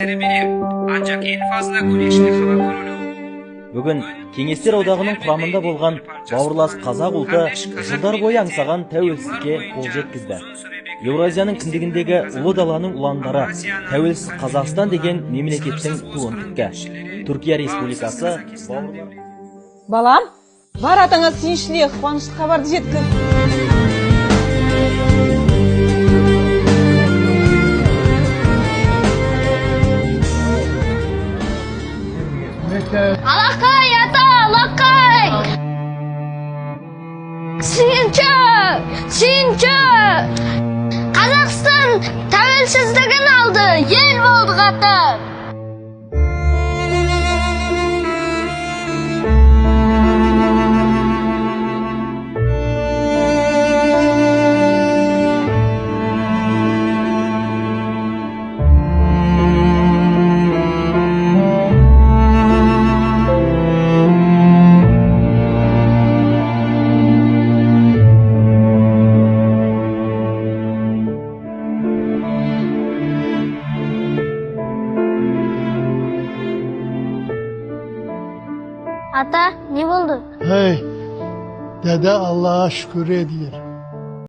Bilim, ancak en fazla güneşli hava kurulu. Бүгін Кеңестер одағының құрамында болған бауырлас қазақ ұлты жылдар бойы аңсаған тәуелсіздікке қол жеткізді. Еуразияның кіндігіндегі ұлы даланың ұландары тәуелсіз Қазақстан деген мемлекеттің туын тікті. Түркия Республикасы Балам, бар атаңа сүйіншіле қуанышты хабарды жеткіз. Alakay ata, alakay. Sinçö. Қазақстан тәуелсіздігін алды, ел болдық ата. Ata, ne oldu? Hey, dede Allah'a şükür ediyor.